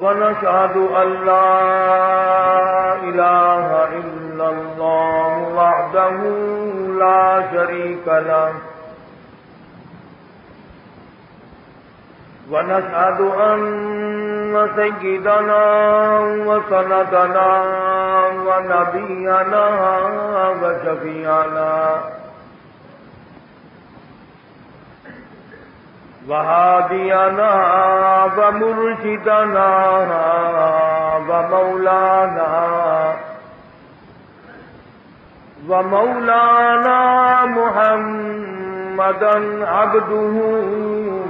ونشهد أن لا إله إلا الله وحده لا شريك له ونشهد أن سيدنا وسندنا ونبينا وشفيعنا وهادينا ومرشدنا ومولانا محمدا عبده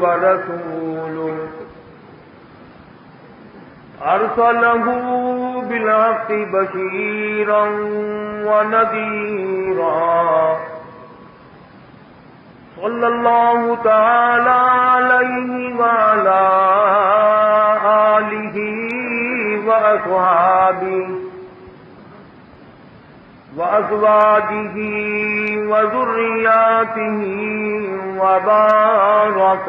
ورسوله أرسله بالحق بشيرا ونذيرا صلى الله تعالى عليه وعلى آله وأصحابه وأزواجه وذرياته وبارك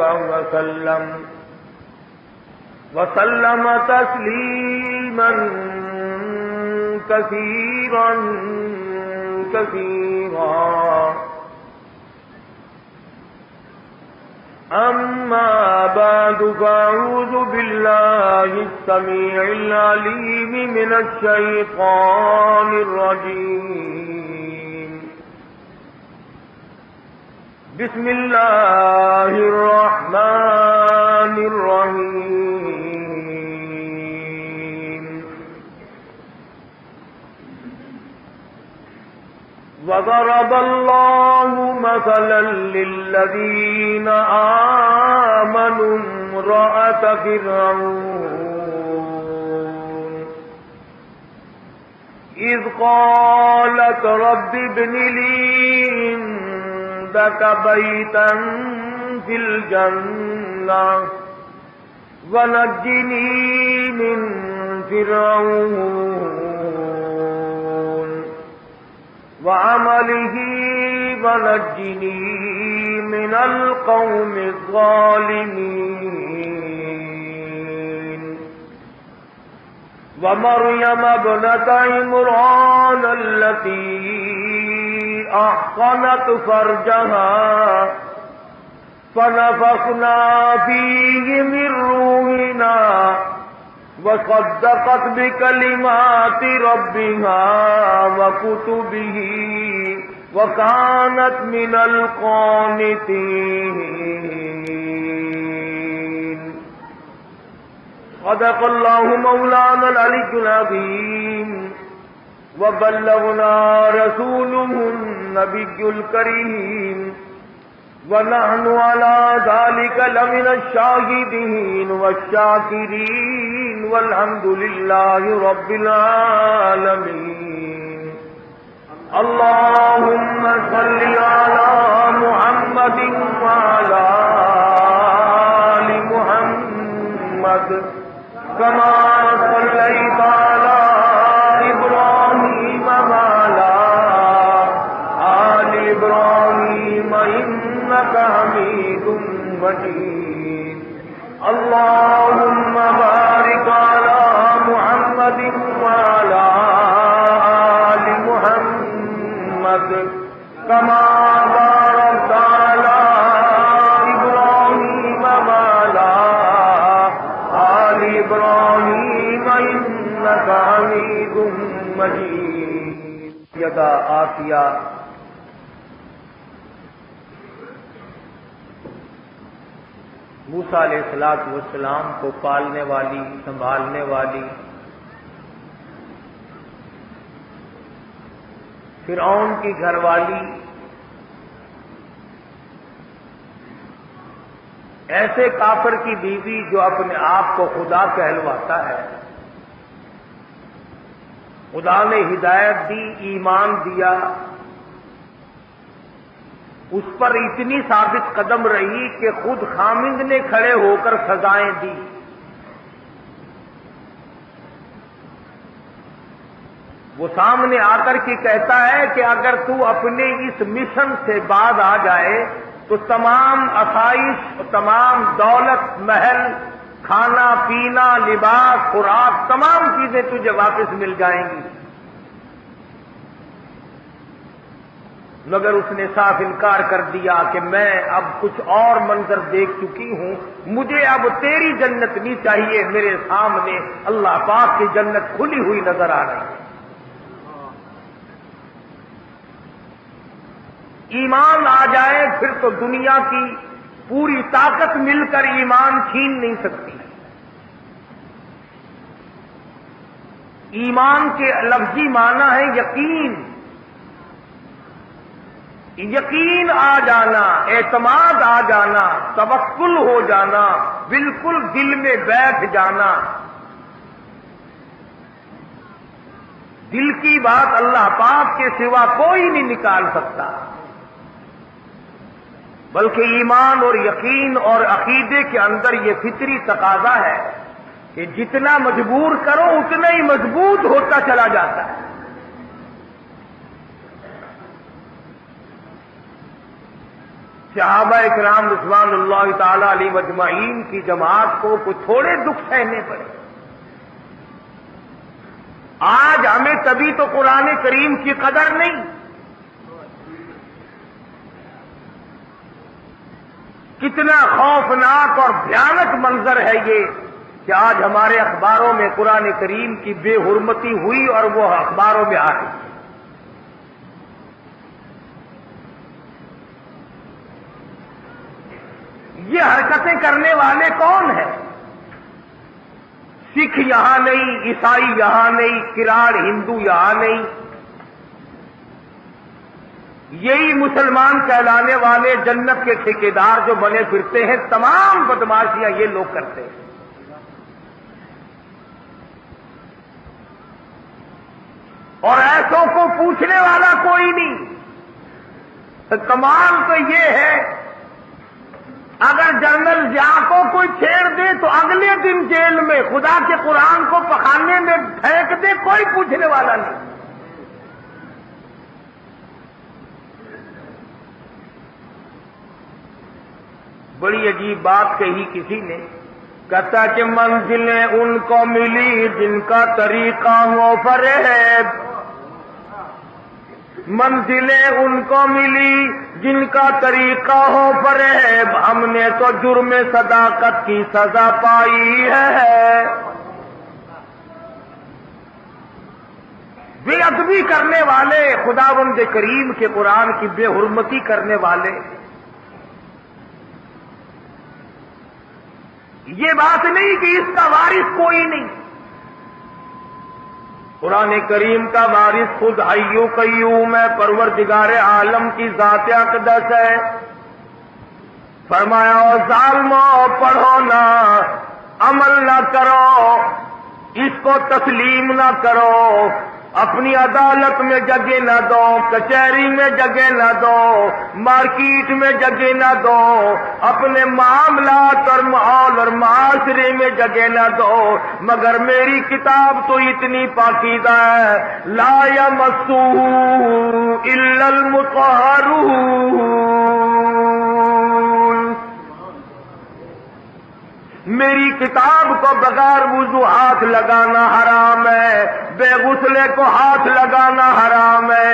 وسلم تسليما كثيرا أما بعد فأعوذ بالله السميع العليم من الشيطان الرجيم بسم الله الرحمن الرحيم وضرب الله مثلا للذين آمنوا امرأة فرعون إذ قالت رب ابن لي عندك بيتا في الجنة ونجني من فرعون وعمله ونجني من القوم الظالمين ومريم ابنة عمران التي أحصنت فرجها فنفخنا فيه من روحنا وصدقت بكلمات ربها وكتبه وكانت من القانتين صدق الله مولانا العلي العظيم وبلغنا رسوله النبي الكريم ونحن على ذلك لمن الشاهدين والشاكرين والحمد لله رب العالمين اللهم صل على محمد وعلى آل محمد كما صليت على إبراهيم وعلى آل إبراهيم إنك حميد مجيد اللهم بارك على محمد وعلى آل محمد كما باركت على إبراهيم وعلى آل إبراهيم إنك حميد مجيد یدا آسیہ موسیٰ علیہ السلام کو پالنے والی، سنبھالنے والی، فرعون کی گھر والی، ایسے کافر کی بیوی جو اپنے آپ کو خدا کہلواتا ہے، خدا نے ہدایت دی، ایمان دیا، اس پر اتنی ثابت قدم رہی کہ خود خامند نے کھڑے ہو کر سزائیں دی۔ وہ سامنے آ کر کے کہتا ہے کہ اگر تو اپنے اس مشن سے باز آ جائے تو تمام آسائش، تمام دولت، محل، کھانا پینا لباس خوراک تمام چیزیں تجھے واپس مل جائیں گی، مگر اس نے صاف انکار کر دیا کہ میں اب کچھ اور منظر دیکھ چکی ہوں، مجھے اب تیری جنت نہیں چاہیے، میرے سامنے اللہ پاک کی جنت کھلی ہوئی نظر آ رہی ہے۔ ایمان آ جائے پھر تو دنیا کی پوری طاقت مل کر ایمان چھین نہیں سکتی۔ ایمان کے لفظی معنی ہے یقین، یقین آ جانا، اعتماد آ جانا، توکل ہو جانا، بالکل دل میں بیٹھ جانا۔ دل کی بات اللہ پاک کے سوا کوئی نہیں نکال سکتا، بلکہ ایمان اور یقین اور عقیدے کے اندر یہ فطری تقاضا ہے کہ جتنا مجبور کرو اتنا ہی مضبوط ہوتا چلا جاتا ہے۔ صحابہ کرام رضوان اللہ تعالی علیہ اجمعین کی جماعت کو کچھ تھوڑے دکھ سہنے پڑے۔ آج ہمیں تبھی تو قرآن کریم کی قدر نہیں، کتنا خوفناک اور بھیانک منظر ہے یہ کہ آج ہمارے اخباروں میں قرآن کریم کی بے حرمتی ہوئی اور وہ اخباروں میں آ رہی ہے۔ یہ حرکتیں کرنے والے کون ہیں؟ سکھ یہاں نہیں، عیسائی یہاں نہیں، کراڑ ہندو یہاں نہیں، یہی مسلمان کہلانے والے جنت کے ٹھیکیدار جو بنے پھرتے ہیں، تمام بدماشیاں یہ لوگ کرتے ہیں۔ اور ایسوں کو پوچھنے والا کوئی نہیں۔ کمال تو یہ ہے اگر جنرل ضیاء کو کوئی چھیڑ دے تو اگلے دن جیل میں خدا کے قرآن کو پخانے میں پھینک دے، کوئی پوچھنے والا نہیں۔ بڑی عجیب بات کہی کسی نے، کہتا کہ منزلیں ان کو ملی جن کا طریقہ ہو فریب، منزلیں ان کو ملی جن کا طریقہ ہو فریب، ہم نے تو جرم صداقت کی سزا پائی ہے۔ بے ادبی کرنے والے، خداوند کریم کے قرآن کی بے حرمتی کرنے والے، یہ بات نہیں کہ اس کا وارث کوئی نہیں، قرآن کریم کا وارث خود حی و قیوم ہے، پروردگار عالم کی ذات اقدس ہے۔ فرمایا او ظالمو پڑھو نہ، عمل نہ کرو، اس کو تسلیم نہ کرو، اپنی عدالت میں جگہ نہ دو، کچہری میں جگہ نہ دو، مارکیٹ میں جگہ نہ دو، اپنے معاملات اور ماحول اور معاشرے میں جگہ نہ دو، مگر میری کتاب تو اتنی پاکیزہ ہے، لا یمسہ الا المطہرون، میری کتاب کو بغیر وضو ہاتھ لگانا حرام ہے، بے غسلے کو ہاتھ لگانا حرام ہے،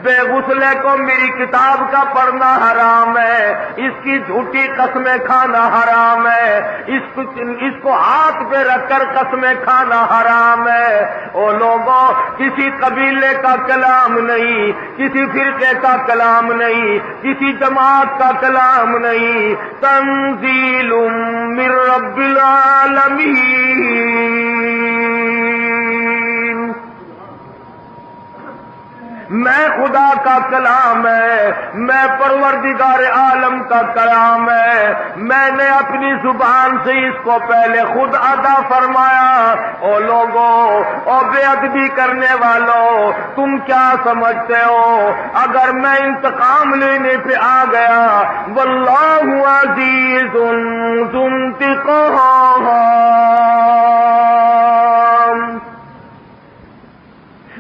بے غسلے کو میری کتاب کا پڑھنا حرام ہے، اس کی جھوٹی قسمیں کھانا حرام ہے، اس کو ہاتھ پہ رکھ کر قسمیں کھانا حرام ہے۔ او لوگوں، کسی قبیلے کا کلام نہیں، کسی فرقے کا کلام نہیں، کسی جماعت کا کلام نہیں، تنزیل من رب العالمین، میں خدا کا کلام ہے، میں پروردگار عالم کا کلام ہے، میں نے اپنی زبان سے اس کو پہلے خود ادا فرمایا۔ او لوگوں، او بے ادبی کرنے والوں، تم کیا سمجھتے ہو اگر میں انتقام لینے پہ آ گیا؟ واللہ عزیز ذو انتقام،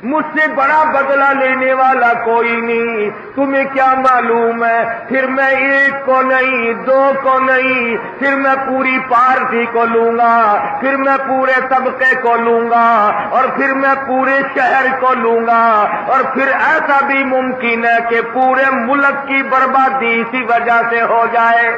مجھ سے بڑا بدلہ لینے والا کوئی نہیں. تمہیں کیا معلوم ہے؟ پھر میں ایک کو نہیں، دو کو نہیں، پھر میں پوری پارٹی کو لوں گا، پھر میں پورے طبقے کو لوں گا، اور پھر میں پورے شہر کو لوں گا، اور پھر ایسا بھی ممکن ہے کہ پورے ملک کی بربادی اسی وجہ سے ہو جائے.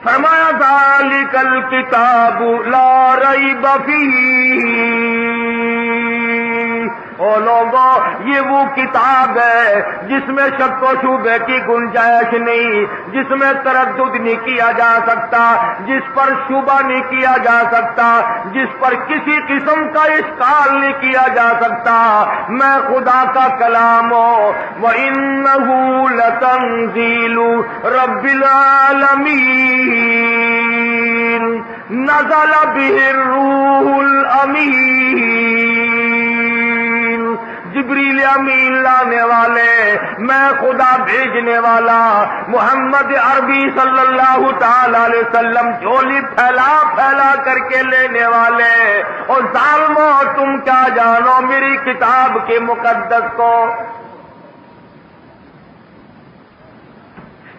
فرمایا ذالک الکتاب لا ریب فیہ. او لوگوں، یہ وہ کتاب ہے جس میں شک و شبہ کی گنجائش نہیں، جس میں تردد نہیں کیا جا سکتا، جس پر شبہ نہیں کیا جا سکتا، جس پر کسی قسم کا اشکال نہیں کیا جا سکتا. میں خدا کا کلام ہوں. وَإِنَّهُ لَتَنزِيلُ رَبِّ الْعَالَمِينَ نَزَلَ بِهِ الرُّوحُ الْأَمِينُ. جبریل امین لانے والے، میں خدا بھیجنے والا محمد عربی صلی اللہ تعالی علیہ وسلم جھولی پھیلا پھیلا کر کے لینے والے. اور ظالموں، تم کیا جانو میری کتاب کے مقدس کو.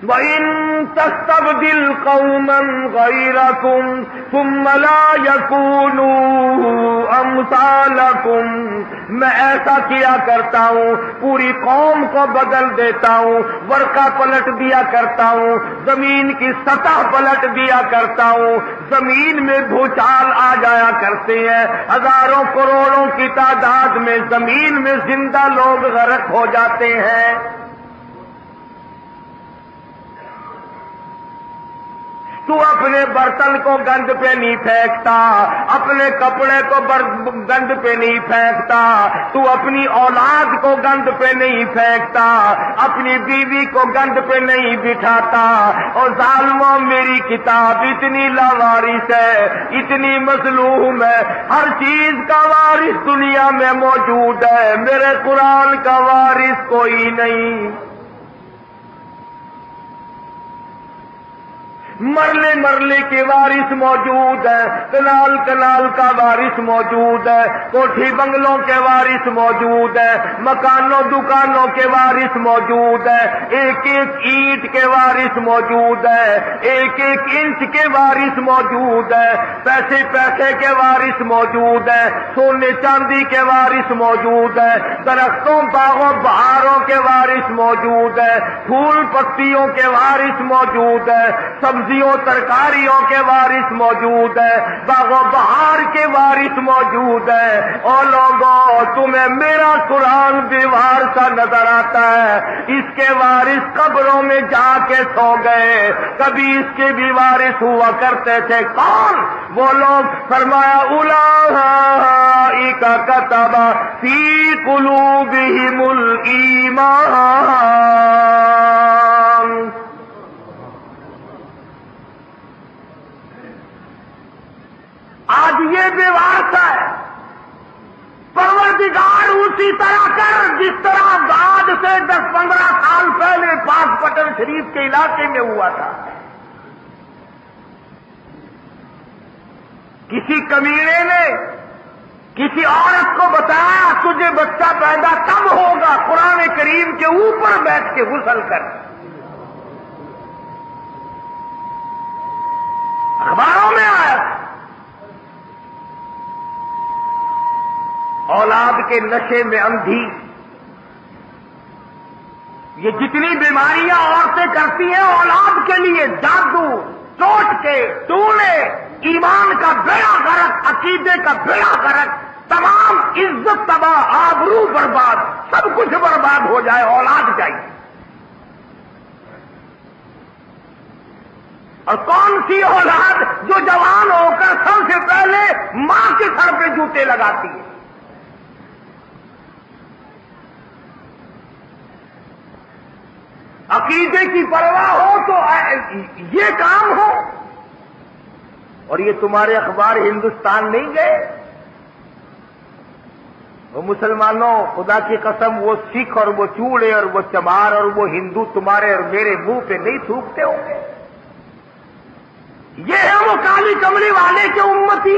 وَإِن تَسْتَبْدِلْ قَوْمًا غَيْرَكُمْ ثُمَّ لَا يَكُونُوا أَمْثَالَكُمْ. میں ایسا کیا کرتا ہوں، پوری قوم کو بدل دیتا ہوں، ورقہ پلٹ دیا کرتا ہوں، زمین کی سطح پلٹ دیا کرتا ہوں. زمین میں بھوچال آ جایا کرتے ہیں، ہزاروں کروڑوں کی تعداد میں زمین میں زندہ لوگ غرق ہو جاتے ہیں. تو اپنے برتن کو گند پہ نہیں پھینکتا، اپنے کپڑے کو گند پہ نہیں پھینکتا، تو اپنی اولاد کو گند پہ نہیں پھینکتا، اپنی بیوی کو گند پہ نہیں بٹھاتا. اور ظالموں، میری کتاب اتنی لاوارث ہے، اتنی مظلوم ہے، ہر چیز کا وارث دنیا میں موجود ہے، میرے قرآن کا وارث کوئی نہیں. مرلے مرلے کے وارث موجود ہے، کنال کنال کا وارث موجود ہے، کوٹھی بنگلوں کے وارث موجود ہے، مکانوں دکانوں کے وارث موجود ہے، ایک ایک اینٹ کے وارث موجود ہے، ایک ایک انچ کے وارث موجود ہے، پیسے پیسے کے وارث موجود ہے، سونے چاندی کے وارث موجود ہے، درختوں باغوں بہاروں کے وارث موجود ہے، پھول پتیوں کے وارث موجود ہے، سبزیوں ترکاریوں کے وارث موجود ہے، باغ و بہار کے وارث موجود ہے. اور لوگوں، تمہیں میرا قرآن دیوار سا نظر آتا ہے، اس کے وارث قبروں میں جا کے سو گئے، کبھی اس کے بھی وارث ہوا کرتے تھے. کون وہ لوگ؟ فرمایا اولئک کتب فی قلوبہم الایمان. آج یہ بیواس ہے. پروردگار اسی طرح کر جس طرح بعد سے 10-15 سال پہلے پاک پٹن شریف کے علاقے میں ہوا تھا. کسی کمینے نے کسی عورت کو بتایا تجھے بچہ پیدا تب ہوگا قرآن کریم کے اوپر بیٹھ کے غسل کر. اخباروں میں آیا تھا. اولاد کے نشے میں اندھی، یہ جتنی بیماریاں عورتیں کرتی ہیں اولاد کے لیے، جادو، چوٹ کے ٹونے، ایمان کا بیڑا غرق، عقیدے کا بیڑا غرق، تمام عزت تباہ، آبرو برباد، سب کچھ برباد ہو جائے، اولاد چاہیے. اور کون سی اولاد جو جوان ہو کر سب سے پہلے ماں کے سر پہ جوتے لگاتی ہے؟ عقیدے کی پرواہ ہو تو یہ کام ہو. اور یہ تمہارے اخبار ہندوستان نہیں گئے. وہ مسلمانوں، خدا کی قسم، وہ سکھ اور وہ چوڑے اور وہ چمار اور وہ ہندو تمہارے اور میرے منہ پہ نہیں تھوکتے ہوں گے. یہ ہے وہ کالی کملی والے کے امتی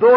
2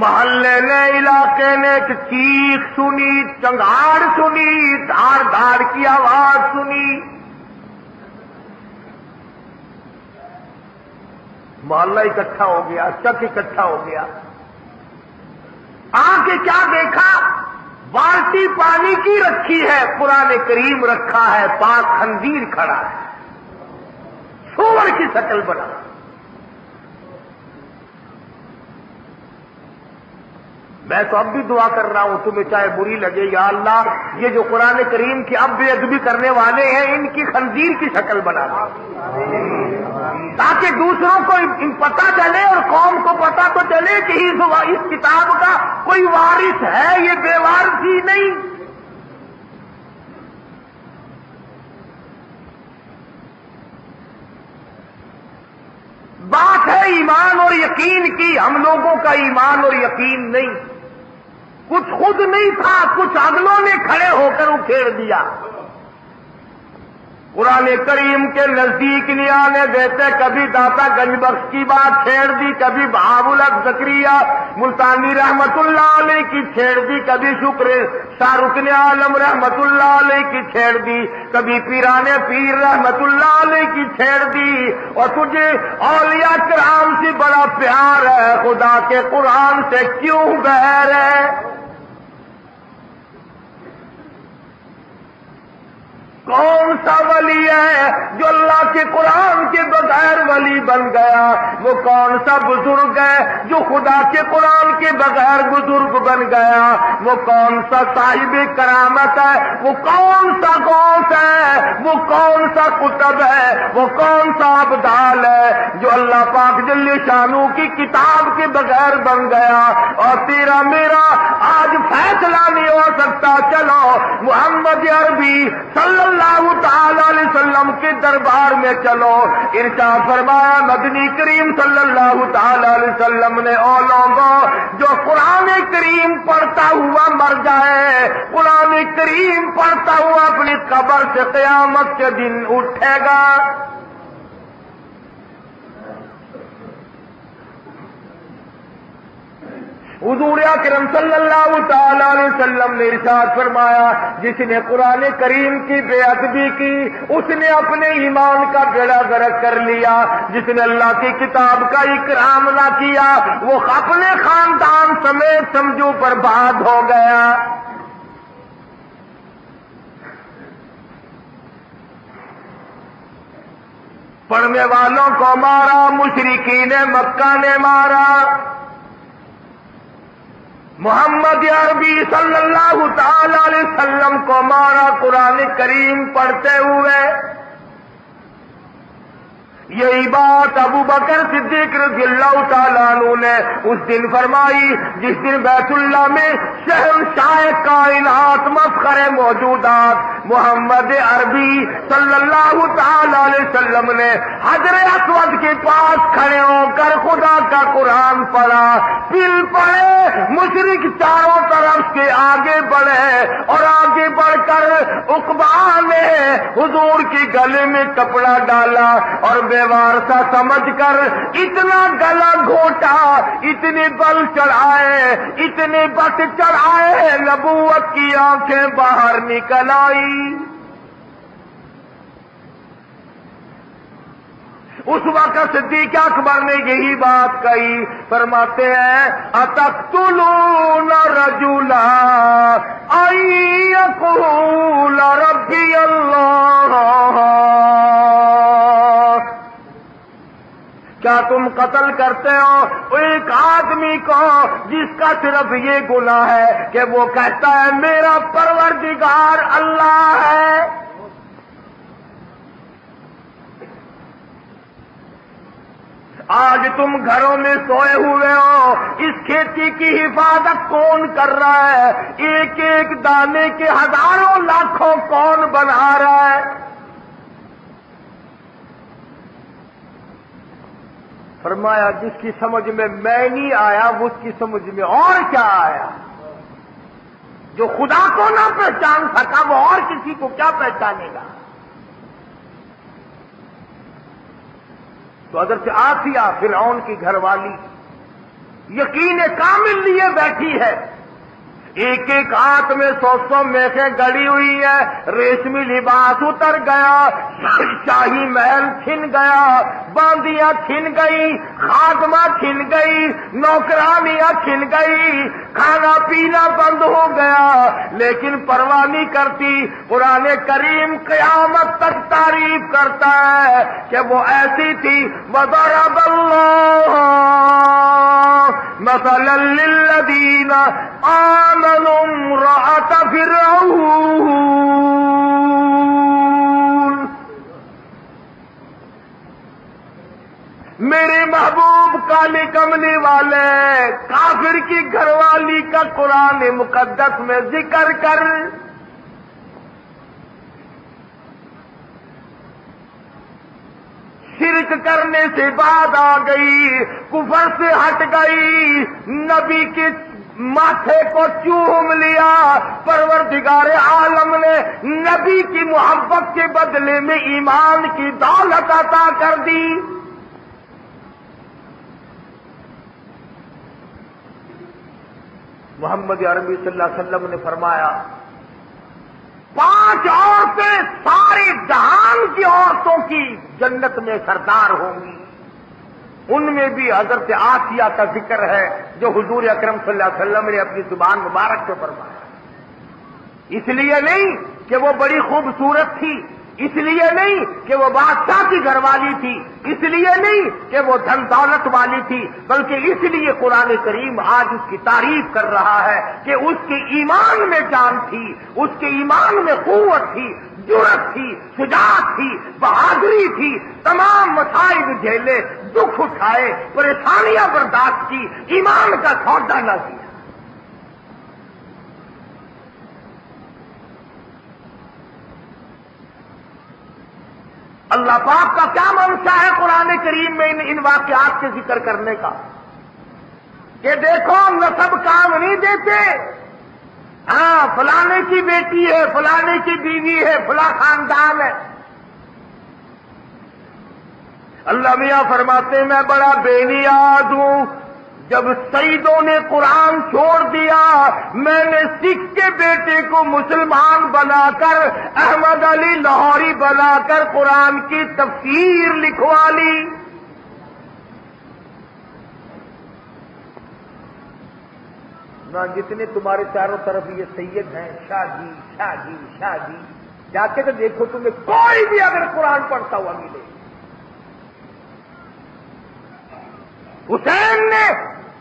محلے نے علاقے نے ایک چیخ سنی، چنگاڑ سنی، دھاڑ دھاڑ کی آواز سنی. محلہ اکٹھا ہو گیا، چک اکٹھا ہو گیا. آ کے کیا دیکھا؟ بالٹی پانی کی رکھی ہے، قرآن کریم رکھا ہے، پاک خنزیر کھڑا ہے، سور کی شکل بنا. میں تو اب بھی دعا کر رہا ہوں، تمہیں چاہے بری لگے، یا اللہ یہ جو قرآن کریم کی اب بے ادبی کرنے والے ہیں ان کی خنزیر کی شکل بنا دو، تاکہ دوسروں کو پتہ چلے اور قوم کو پتہ تو چلے کہ اس کتاب کا کوئی وارث ہے، یہ بے وارث ہی نہیں. بات ہے ایمان اور یقین کی، ہم لوگوں کا ایمان اور یقین نہیں. کچھ خود نہیں تھا، کچھ اگلوں نے کھڑے ہو کر اکھیڑ دیا. قرآن کریم کے نزدیک نہیں آنے دیتے. کبھی داتا گنج بخش کی بات چھیڑ دی، کبھی بہاء الحق زکریا ملتانی رحمت اللہ علیہ کی چھیڑ دی، کبھی شکر شاہ رکن عالم رحمت اللہ علیہ کی چھیڑ دی، کبھی پیران پیر رحمت اللہ علیہ کی چھیڑ دی. اور تجھے اولیاء کرام سے بڑا پیار ہے، خدا کے قرآن سے کیوں بغیر ہے؟ کون سا ولی ہے جو اللہ کے قرآن کے بغیر ولی بن گیا؟ وہ کون سا بزرگ ہے جو خدا کے قرآن کے بغیر بزرگ بن گیا؟ وہ کون سا صاحب کرامت ہے؟ وہ کون سا غوث ہے؟ وہ کون سا قطب ہے؟ وہ کون سا ابدال ہے جو اللہ پاک جل شانو کی کتاب کے بغیر بن گیا؟ اور تیرا میرا آج فیصلہ نہیں ہو سکتا. چلو محمد عربی صلی اللہ تعالی علیہ وسلم کے دربار میں چلو. ارشاد فرمایا مدنی کریم صلی اللہ تعالی علیہ وسلم نے، او لوگوں جو قرآن کریم پڑھتا ہوا مر جائے، قرآن کریم پڑھتا ہوا اپنی قبر سے قیامت کے دن اٹھے گا. حضور اکرم صلی اللہ تعالی علیہ وسلم نے ارشاد فرمایا جس نے قرآن کریم کی بے ادبی کی اس نے اپنے ایمان کا بیڑا غرق کر لیا. جس نے اللہ کی کتاب کا اکرام نہ کیا وہ اپنے خاندان سمیت سمجھو برباد ہو گیا. پڑھنے والوں کو مارا، مشرکین مکہ نے مارا. محمد عربی صلی اللہ تعالی علیہ وسلم کو مارا قرآن کریم پڑھتے ہوئے. یہی بات ابو بکر صدیق رضی اللہ تعالیٰ عنہ نے اس دن فرمائی جس دن بیت اللہ میں شہنشاہ کائنات مفخر موجودات محمد عربی صلی اللہ تعالی علیہ وسلم نے حجر اسود کے پاس کھڑے ہو کر خدا کا قرآن پڑھا. پل پڑے، مشرک چاروں طرف کے آگے بڑھے اور آگے بڑھ کر عقبہ نے حضور کی گلے میں کپڑا ڈالا اور بیوار سا سمجھ کر اتنا گلا گھوٹا، اتنے بل چڑھائے، اتنے بت چڑھائے، نبوت کی آنکھیں باہر نکل آئی. اس وقت صدیق اکبر نے یہی بات کہی. فرماتے ہیں اتقتلون رجلا ان یقول ربی اللہ، کیا تم قتل کرتے ہو ایک آدمی کو جس کا صرف یہ گناہ ہے کہ وہ کہتا ہے میرا پروردگار اللہ ہے؟ آج تم گھروں میں سوئے ہوئے ہو، اس کھیتی کی حفاظت کون کر رہا ہے؟ ایک ایک دانے کے ہزاروں لاکھوں کون بنا رہا ہے؟ فرمایا جس کی سمجھ میں نہیں آیا وہ اس کی سمجھ میں اور کیا آیا؟ جو خدا کو نہ پہچان سکا وہ اور کسی کو کیا پہچانے گا؟ تو حضرت آسیہ فرعون کی گھر والی یقین کامل لیے بیٹھی ہے. ایک ایک ہاتھ میں 100 میخیں گڑی ہوئی ہے. ریشمی لباس اتر گیا, شاہی محل چھن گیا, باندیاں چھن گئی, خادمہ چھن گئی, نوکرانیاں چھن گئی, کھانا پینا بند ہو گیا, لیکن پرواہ نہیں کرتی. قرآن کریم قیامت تک تعریف کرتا ہے کہ وہ ایسی تھی. وَضَرَبَ اللَّهُ مَثَلًا لِّلَّذِينَ آمنوا امرأة فرعون. میرے محبوب کالی کملی والے کافر کی گھر والی کا قرآن مقدس میں ذکر کر. شرک کرنے سے بعد آ گئی, کفر سے ہٹ گئی, نبی کی ماتھے کو چوم لیا. پروردگار عالم نے نبی کی محبت کے بدلے میں ایمان کی دولت عطا کر دی. محمد عربی صلی اللہ علیہ وسلم نے فرمایا 5 عورتیں سارے جہان کی عورتوں کی جنت میں سردار ہوں گی. ان میں بھی حضرت آسیہ کا ذکر ہے جو حضور اکرم صلی اللہ علیہ وسلم نے اپنی زبان مبارک سے فرمایا. اس لیے نہیں کہ وہ بڑی خوبصورت تھی, اس لیے نہیں کہ وہ بادشاہ کی گھر والی تھی, اس لیے نہیں کہ وہ دھن دولت والی تھی, بلکہ اس لیے قرآن کریم آج اس کی تعریف کر رہا ہے کہ اس کے ایمان میں جان تھی, اس کے ایمان میں قوت تھی, جرأت تھی, شجاعت تھی, بہادری تھی, تمام مصائب جھیلے, دکھ اٹھائے, پریشانیاں برداشت کی, ایمان کا سودا نہ کیا. اللہ پاک کا کیا منشا ہے قرآن کریم میں ان واقعات کے ذکر کرنے کا کہ دیکھو نسب کام نہیں دیتے. ہاں فلانے کی بیٹی ہے, فلانے کی بیوی ہے, فلاں خاندان ہے. اللہ میاں فرماتے ہیں میں بڑا بے نیاز ہوں. جب سیدوں نے قرآن چھوڑ دیا, میں نے سکھ کے بیٹے کو مسلمان بنا کر, احمد علی لاہوری بنا کر قرآن کی تفسیر لکھوا لی. نہ جتنے تمہارے چاروں طرف یہ سید ہیں, شاہ جی شاہ جی شاہ جی, جا کے تو دیکھو تمہیں کوئی بھی اگر قرآن پڑھتا ہوا ملے. حسین نے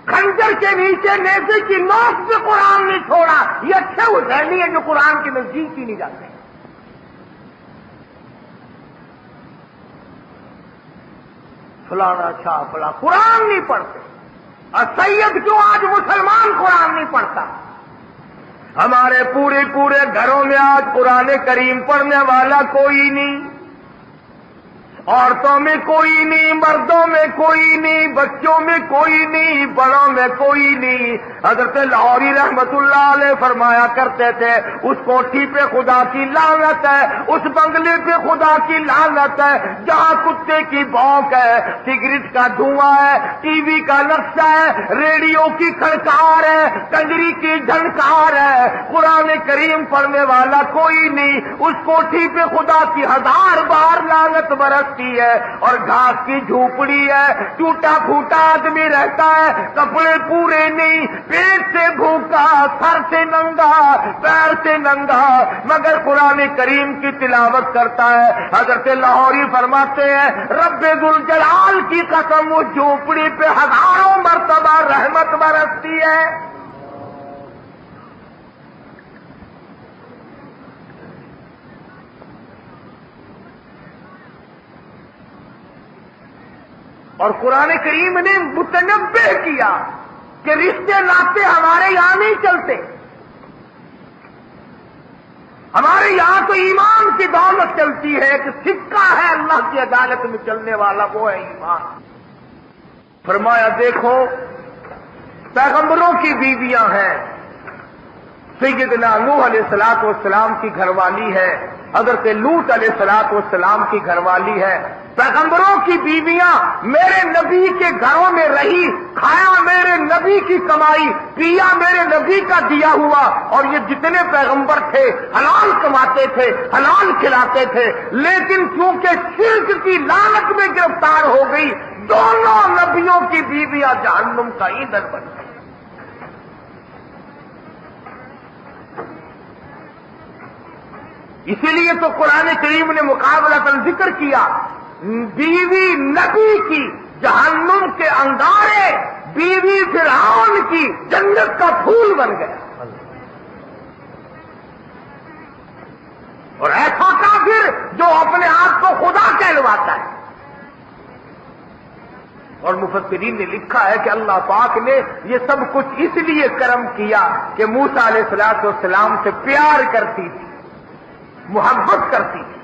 خنجر کے نیچے نیزے کی نوک پہ قرآن نہیں چھوڑا. یہ اچھے حسینی ہیں جو قرآن کے نزدیک ہی نہیں جاتے. فلانا شاہ فلاں قرآن نہیں پڑھتے. اور سید کیوں آج مسلمان قرآن نہیں پڑھتا؟ ہمارے پورے گھروں میں آج قرآن کریم پڑھنے والا کوئی نہیں. عورتوں میں کوئی نہیں, مردوں میں کوئی نہیں, بچوں میں کوئی نہیں, بڑوں میں کوئی نہیں. حضرت لاہوری رحمت اللہ علیہ فرمایا کرتے تھے اس کوٹھی پہ خدا کی لعنت ہے, اس بنگلے پہ خدا کی لعنت ہے جہاں کتے کی بھونک ہے, سگریٹ کا دھواں ہے, ٹی وی کا نقشہ ہے, ریڈیو کی کھڑکار ہے, کنجری کی جھنکار ہے. قرآن کریم پڑھنے والا کوئی نہیں. اس کوٹھی پہ خدا کی 1000 بار لعنت برستی ہے. اور گھاس کی جھوپڑی ہے, ٹوٹا پھوٹا آدمی رہتا ہے, کپڑے پورے نہیں, پیٹ سے بھوکا, سر سے ننگا, پیر سے ننگا, مگر قرآن کریم کی تلاوت کرتا ہے. حضرت لاہوری فرماتے ہیں رب ذوالجلال کی قسم وہ جھوپڑی پہ 1000 مرتبہ رحمت برستی ہے. اور قرآن کریم نے متنبہ کیا کہ رشتے ناطے ہمارے یہاں نہیں چلتے. ہمارے یہاں تو ایمان کی دولت چلتی ہے. ایک سکہ ہے اللہ کی عدالت میں چلنے والا, وہ ہے ایمان. فرمایا دیکھو پیغمبروں کی بیویاں ہیں, سیدنا نوح علیہ الصلوۃ والسلام کی گھر والی ہے, حضرت لوط علیہ السلام کی گھر والی ہے. پیغمبروں کی بیویاں میرے نبی کے گھروں میں رہی, کھایا میرے نبی کی کمائی, پیا میرے نبی کا دیا ہوا, اور یہ جتنے پیغمبر تھے حلال کماتے تھے, حلال کھلاتے تھے, لیکن چونکہ شرک کی لعنت میں گرفتار ہو گئی, دونوں نبیوں کی بیویاں جہنم کا ایندھن بن گئی. اسی لیے تو قرآن کریم نے مقابلتاً ذکر کیا, بیوی نبی کی جہنم کے انگارے, بیوی فرعون کی جنت کا پھول بن گیا. اور ایسا کافر جو اپنے آپ کو خدا کہلواتا ہے. اور مفسرین نے لکھا ہے کہ اللہ پاک نے یہ سب کچھ اس لیے کرم کیا کہ موسیٰ علیہ السلام سے پیار کرتی تھی, محبت کرتی تھی.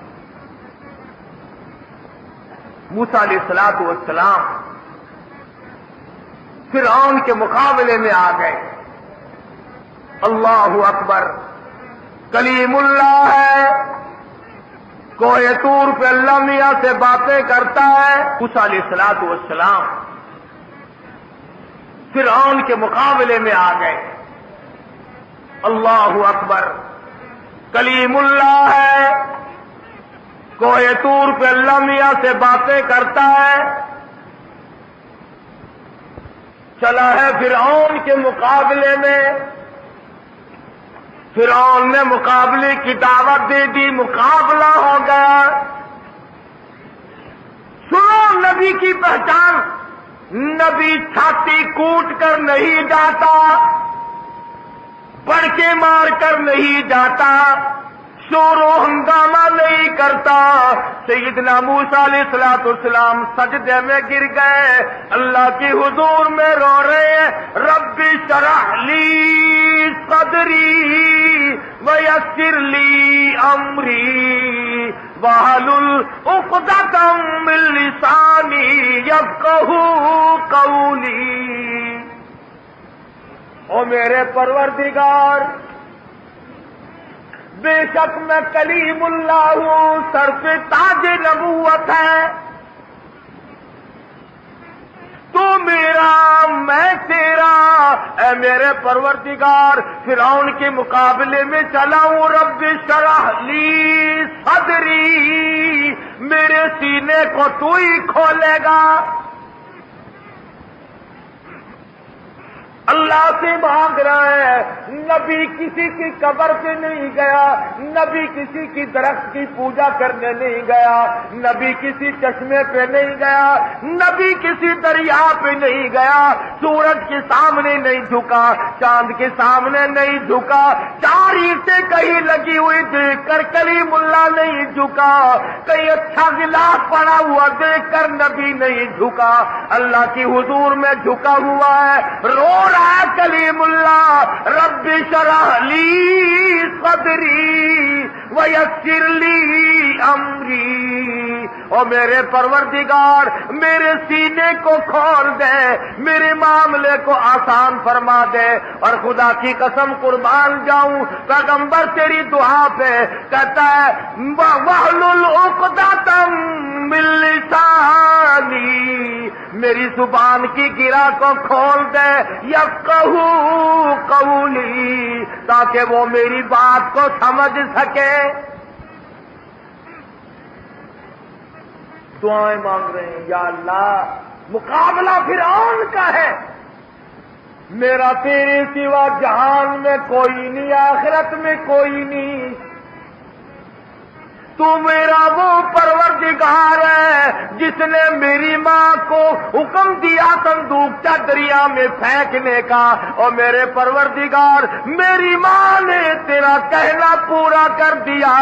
موسیٰ علیہ السلام فرعون کے مقابلے میں آ گئے. اللہ اکبر, کلیم اللہ ہے, کوہ طور پہ اللہ میاں سے باتیں کرتا ہے. موسیٰ علیہ السلام فرعون کے مقابلے میں آ گئے. اللہ اکبر, کلیم اللہ ہے, کوہ طور پہ اللہ میاں سے باتیں کرتا ہے. چلا ہے فرعون کے مقابلے میں. فرعون نے مقابلے کی دعوت دے دی, مقابلہ ہو گیا. سنو نبی کی پہچان, نبی چھاتی کوٹ کر نہیں جاتا, بڑکے مار کر نہیں جاتا, شور و ہنگامہ نہیں کرتا. سیدنا موسیٰ علیہ السلام سجدے میں گر گئے, اللہ کی حضور میں رو رہے ہیں. رب اشرح لی صدری ویسر لی امری واحلل عقدۃ من لسانی یفقہوا قولی. او میرے پروردگار, بے شک میں کلیم اللہ ہوں, سر پہ تاج نبوت ہے. تو میرا میں تیرا, اے میرے پروردگار فرعون کے مقابلے میں چلا ہوں. رب اشرح لی صدری, میرے سینے کو تو ہی کھولے گا. اللہ سے مانگ رہا ہے. نبی کسی کی قبر پہ نہیں گیا, نبی کسی کی درخت کی پوجا کرنے نہیں گیا, نبی کسی چشمے پہ نہیں گیا, نبی کسی دریا پہ نہیں گیا, سورج کے سامنے نہیں جھکا, چاند کے سامنے نہیں جھکا, 4 اینٹیں کہیں لگی ہوئی دیکھ کر کلیم اللہ نہیں جھکا, کہیں اچھا گلاس پڑا ہوا دیکھ کر نبی نہیں جھکا, اللہ کی حضور میں جھکا ہوا ہے, رو کلیم اللہ. رب اشرح لی صدری ویسر لی امری, اور میرے پروردگار میرے سینے کو کھول دے, میرے معاملے کو آسان فرما دے. اور خدا کی قسم قربان جاؤں, پیغمبر تیری دعا پہ کہتا ہے واحلل عقدۃ من لسانی, میری زبان کی گرہ کو کھول دے, یفقہوا قولی, تاکہ وہ میری بات کو سمجھ سکے. دعائیں مانگ رہے ہیں, یا اللہ مقابلہ فرعون کا ہے, میرا تیرے سوا جہان میں کوئی نہیں, آخرت میں کوئی نہیں. تو میرا وہ پروردگار ہے جس نے میری ماں کو حکم دیا صندوقچہ دریا میں پھینکنے کا, اور میرے پروردگار میری ماں نے تیرا کہنا پورا کر دیا.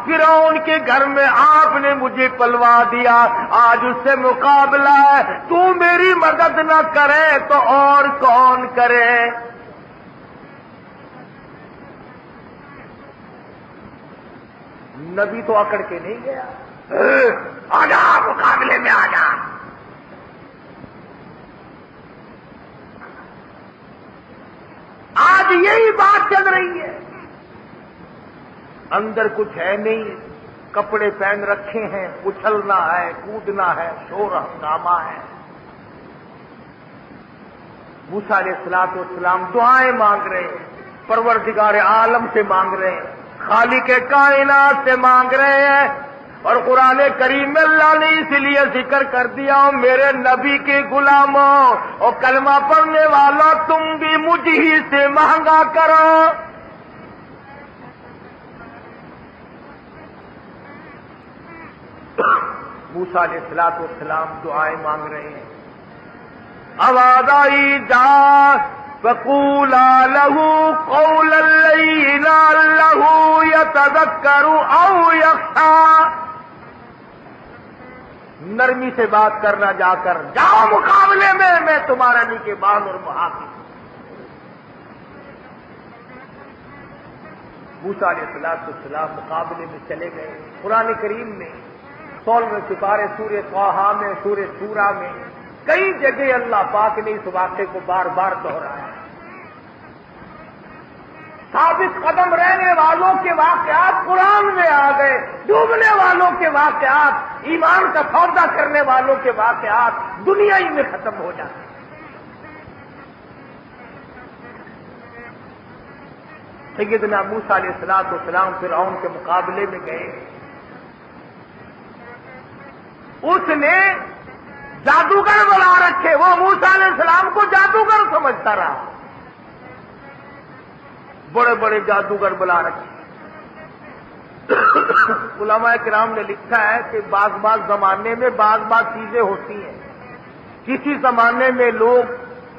فرعون کے گھر میں آپ نے مجھے پلوا دیا, آج اس سے مقابلہ ہے. تو میری مدد نہ کرے تو اور کون کرے. نبی تو اکڑ کے نہیں گیا, آجا مقابلے میں آجا. آج یہی بات چل رہی ہے, اندر کچھ ہے نہیں, کپڑے پہن رکھے ہیں، اچھلنا ہے، کودنا ہے، شور ہنگامہ ہے۔ موسیٰ علیہ السلام دعائیں مانگ رہے ہیں، پروردگار عالم سے مانگ رہے ہیں، خالق کائنات سے مانگ رہے ہیں۔ اور قرآن کریم میں اللہ نے اس لیے ذکر کر دیا، میرے نبی کے غلاموں اور کلمہ پڑھنے والوں، تم بھی مجھ ہی سے مانگا کرو۔ موسیٰ علیہ السلام دعائیں مانگ رہے ہیں، آواز آئی جا فقولا لہ قولا لینا لہ یتذکر او یخشی، نرمی سے بات کرنا، جا کر جاؤ مقابلے میں تمہارا نگہبان اور محافظ۔ موسیٰ علیہ السلام مقابلے میں چلے گئے۔ قرآن کریم میں 16ویں سپارے سورہ طٰہٰ میں، سورہ شورى میں کئی جگہ اللہ پاک نے اس واقعے کو بار بار دہرایا۔ ثابت قدم رہنے والوں کے واقعات قرآن میں آ گئے، ڈوبنے والوں کے واقعات، ایمان کا سودا کرنے والوں کے واقعات دنیا ہی میں ختم ہو جاتے ہیں۔ سیدنا موسیٰ علیہ السلام فرعون کے مقابلے میں گئے، اس نے جادوگر بلا رکھے، وہ موسیٰ علیہ السلام کو جادوگر سمجھتا رہا، بڑے بڑے جادوگر بلا رکھے۔ علماء کرام نے لکھا ہے کہ بعض زمانے میں بعض چیزیں ہوتی ہیں۔ کسی زمانے میں لوگ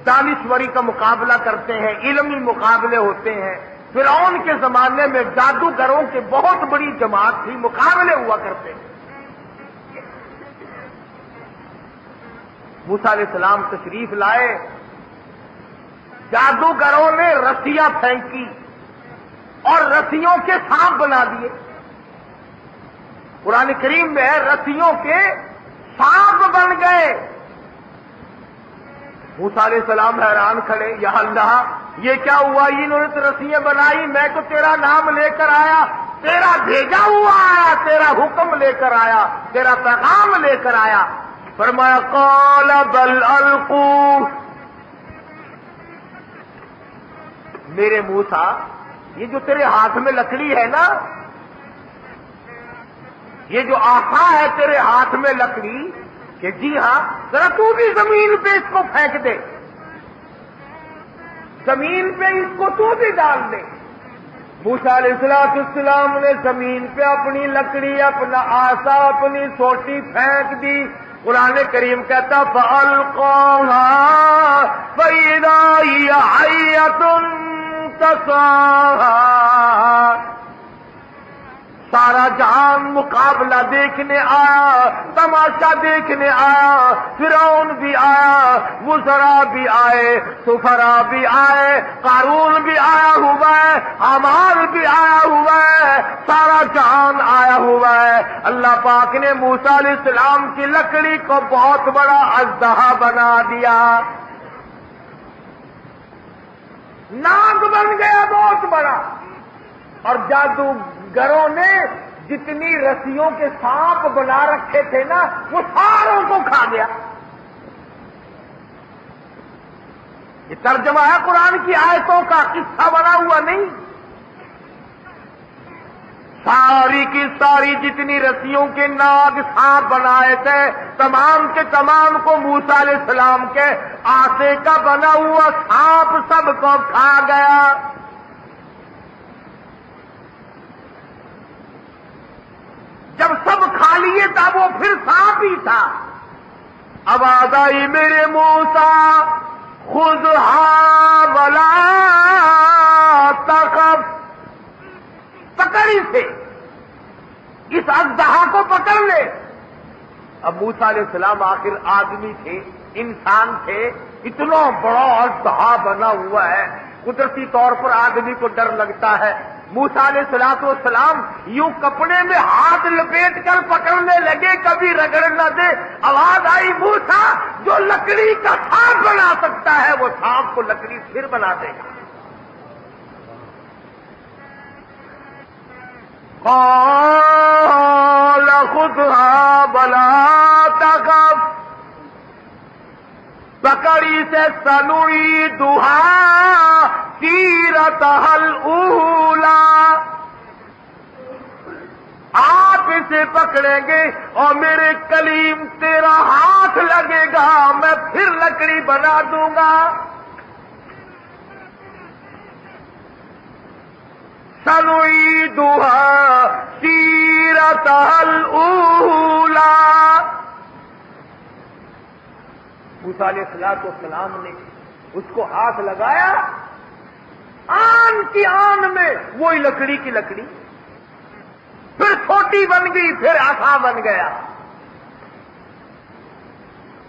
دانشوری کا مقابلہ کرتے ہیں، علمی مقابلے ہوتے ہیں۔ فرعون کے زمانے میں جادوگروں کی بہت بڑی جماعت تھی، مقابلے ہوا کرتے تھے۔ موسیٰ علیہ السلام تشریف لائے، جادوگروں نے رسیاں پھینکی اور رسیوں کے سانپ بنا دیے۔ قرآن کریم میں رسیوں کے سانپ بن گئے۔ موسیٰ علیہ السلام حیران کھڑے، یا اللہ یہ کیا ہوا؟ انہوں نے تو رسیاں بنائی، میں تو تیرا نام لے کر آیا، تیرا بھیجا ہوا آیا، تیرا حکم لے کر آیا، تیرا پیغام لے کر آیا۔ فرمایا قال بل القوا، میرے موسیٰ یہ جو تیرے ہاتھ میں لکڑی ہے نا، یہ جو آسا ہے تیرے ہاتھ میں لکڑی، کہ جی ہاں، ذرا تو بھی زمین پہ اس کو پھینک دے، زمین پہ اس کو تو بھی ڈال دے۔ موسیٰ علیہ السلام نے زمین پہ اپنی لکڑی، اپنا آسا، اپنی سوٹی پھینک دی۔ قرآن کریم کہتا فَأَلْقَاهَا فَإِذَا هِيَ حَيَّةٌ تَسْعَىٰ، سارا جہان مقابلہ دیکھنے آیا، تماشا دیکھنے آیا۔ فرعون بھی آیا، وزراء بھی آئے، سفراء بھی آئے، قارون بھی آیا ہوا ہے، حامان بھی آیا ہوا ہے، سارا جہان آیا ہوا ہے۔ اللہ پاک نے موسیٰ علیہ السلام کی لکڑی کو بہت بڑا اژدہا بنا دیا، ناگ بن گیا بہت بڑا، اور جادوگروں نے جتنی رسیوں کے سانپ بنا رکھے تھے نا، وہ ساروں کو کھا گیا۔ یہ ترجمہ ہے قرآن کی آیتوں کا، قصہ بنا ہوا نہیں۔ ساری کی ساری جتنی رسیوں کے ناگ سانپ بنائے تھے، تمام کے تمام کو موسیٰ علیہ السلام کے آسے کا بنا ہوا سانپ سب کو کھا گیا۔ جب سب کھا لیے تب وہ پھر سانپ ہی تھا۔ آواز آئی میرے موسیٰ خذھا ولا تخف، پکڑ اسے، اس اژدہا کو پکڑ لے۔ اب موسیٰ علیہ السلام آخر آدمی تھے، انسان تھے، اتنا بڑا اژدہا بنا ہوا ہے، قدرتی طور پر آدمی کو ڈر لگتا ہے۔ موسیٰ علیہ السلام یوں کپڑے میں ہاتھ لپیٹ کر پکڑنے لگے، کبھی رگڑ نہ دے۔ آواز آئی موسیٰ جو لکڑی کا سانپ بنا سکتا ہے وہ سانپ کو لکڑی پھر بنا دے گا۔ قال خذها ولا تخف پکڑی سے سنعیدها سیرتها الاولی، آپ اسے پکڑیں گے اور میرے کلیم تیرا ہاتھ لگے گا، میں پھر لکڑی بنا دوں گا۔ سنعیدها سیرتها الاولی، موسیٰ علیہ السلام نے اس کو ہاتھ لگایا، آن کی آن میں وہی لکڑی کی لکڑی، پھر چھوٹی بن گئی، پھر عصا بن گیا۔